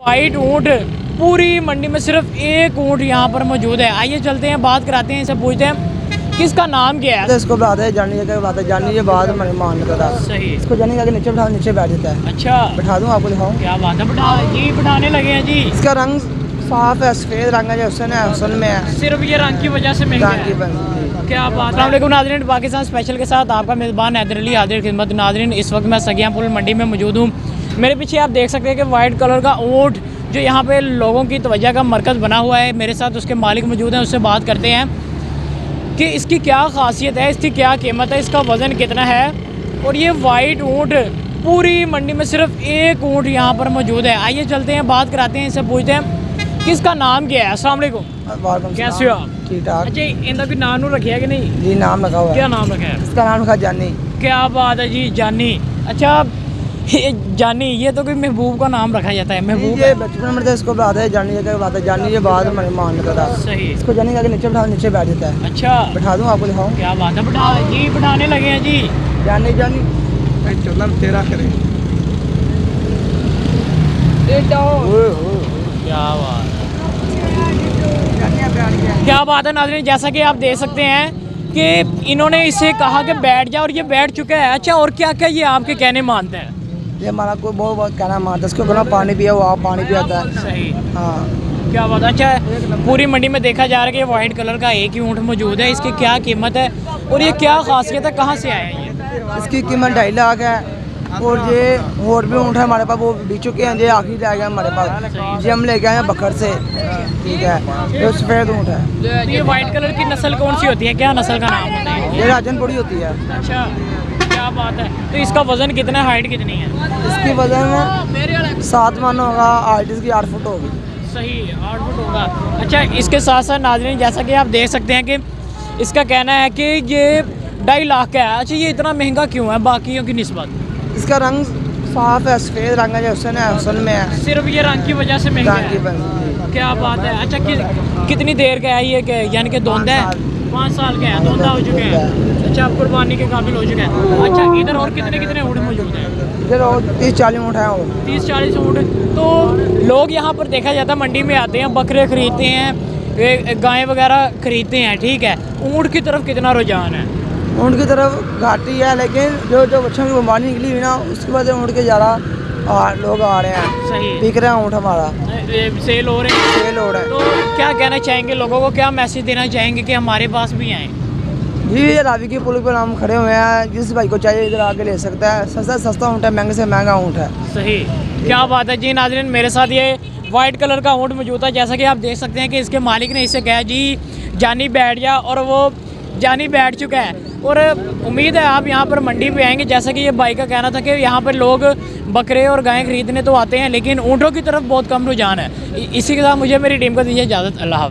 White ऊँट पूरी मंडी में सिर्फ एक ऊँट यहाँ पर मौजूद है। आइए चलते हैं, बात कराते हैं, इसे पूछते हैं किसका नाम क्या है। इसको बुलाते हैं जानी जगह बुलाते हैं, जानी ये बाद में मान लेता था। सही। इसको जानी के नीचे बैठा, नीचे बैठ जाता है। अच्छा, बैठा दूँ आपको दिखाऊँ? क्या बात है, बिठाने लगे हैं जी। इसका रंग साफ है, सफेद रंग है, हुसन में है। सिर्फ ये रंग की वजह से महंगा है। क्या बात है। अस्सलाम वालेकुम नाज़रीन, पाकिस्तान स्पेशल के साथ आपका मेज़बान हैदर अली हाजिर खिदमत। नाज़रीन, इस वक्त मैं सगिया पुल मंडी में मौजूद हूँ। मेरे पीछे आप देख सकते हैं कि वाइट कलर का ऊँट जो यहाँ पे लोगों की तवज्जो का मरकज़ बना हुआ है। मेरे साथ उसके मालिक मौजूद हैं, उससे बात करते हैं कि इसकी क्या खासियत है, इसकी क्या कीमत है, इसका वज़न कितना है। और ये वाइट ऊँट पूरी मंडी में सिर्फ एक ऊँट यहाँ पर मौजूद है। आइए चलते हैं, बात कराते हैं, इसे पूछते हैं किसका नाम क्या है। अस्सलाम वालेकुम, कैसे हो आप? ठीक ठाक। अच्छा, इनका भी नाम रखा है कि नहीं? जी नाम रखा हुआ है। क्या नाम रखा है? इसका नाम रखा जानी। क्या बात है जी, जानी। अच्छा जानी, ये तो कोई महबूब का नाम रखा जाता है। महबूब ये बचपन में इसको बुलाते हैं जानी जगह बुलाते हैं, जानी ये बाद में मान लेता था। सही। इसको जानी के नीचे बैठा, नीचे बैठ जाता है। अच्छा, बैठा दूँ आपको दिखाऊँ? क्या बात है, बिठाने लगे हैं जी। जानी जानी तेरा करे। क्या बात है नाज़रीन, जैसा कि आप देख सकते हैं कि इन्होंने इसे कहा कि बैठ जा और ये बैठ चुका है। अच्छा, और क्या क्या ये आपके कहने मानते हैं? ये हमारा कोई बहुत कहना मानता है, इसको कहना पानी पिया, वो आप पानी पियाता है। सही। हाँ, क्या बात है। अच्छा, पूरी मंडी में देखा जा रहा है कि वाइट कलर का एक ही ऊँट मौजूद है। इसकी क्या कीमत है और ये क्या खासियत है, कहाँ से आया है ये? इसकी कीमत 2.5 लाख है। और ये और भी ऊँट है हमारे पास, वो बिक चुके हैं। ये आखिरी रह गया हमारे पास, ये हम लेके आए हैं बकर से। ठीक है, ये सफ़ेद ऊँट है। ये वाइट कलर की नस्ल कौन सी होती है, क्या नस्ल का नाम होता है? ये राजनपुरी होती है। अच्छा, क्या बात है। तो इसका वज़न कितना है, हाइट कितनी है? इसकी वजन 7 मन होगा, हाइट इसकी 8 फुट होगी। सही, 8 फुट होगा। अच्छा, इसके साथ साथ नाज़रीन, जैसा कि आप देख सकते हैं कि इसका कहना है कि ये 2.5 लाख का है। अच्छा, ये इतना महंगा क्यों है बाकियों की निस्बत? इसका रंग साफ है, सफ़ेद रंग है, हुसन में है। सिर्फ ये रंग की वजह से महंगा रंग की है। वजह। क्या बात है। अच्छा, कितनी देर का है ये, यानी कि धुंध है? 5 साल का है, धुंधा हो चुका है। अच्छा, आप कुर्बानी के काबिल हो चुका है। अच्छा, इधर और कितने कितने ऊँट मौजूद हैं? इधर और 30-40 ऊँट हैं। और 30-40 ऊँट। तो लोग यहाँ पर देखा जाता है मंडी में आते हैं, बकरे खरीदते हैं, गायें वगैरह खरीदते हैं। ठीक है, ऊँट की तरफ कितना रुझान है? ऊँट की तरफ घाटी है, लेकिन जो बच्चों की बीमारी निकली हुई ना, उसकी वजह से ऊँट के ज़्यादा लोग आ रहे हैं। सही। बिक रहे हैं ऊँट हमारा, सेल हो रहे हैं। सेल हो रहे हैं। तो क्या कहना चाहेंगे लोगों को, क्या मैसेज देना चाहेंगे कि हमारे पास भी आएँ? जी, ये रावी की पुल पर हम खड़े हुए हैं, जिस भाई को चाहिए इधर आके ले सकता है। सस्ता ऊँट है, महंगे से महंगा ऊँट है। सही। क्या बात है जी नाज़रीन, मेरे साथ ये वाइट कलर का ऊँट मौजूद है। जैसा कि आप देख सकते हैं कि इसके मालिक ने इसे कहा जी जानी बैठ जा, और वो जानी बैठ चुका है। और उम्मीद है आप यहाँ पर मंडी पे आएंगे। जैसा कि ये भाई का कहना था कि यहाँ पर लोग बकरे और गायें खरीदने तो आते हैं, लेकिन ऊँटों की तरफ बहुत कम रुझान है। इसी के साथ मुझे मेरी टीम को दीजिए इजाज़त। अल्लाह हाफ़िज़।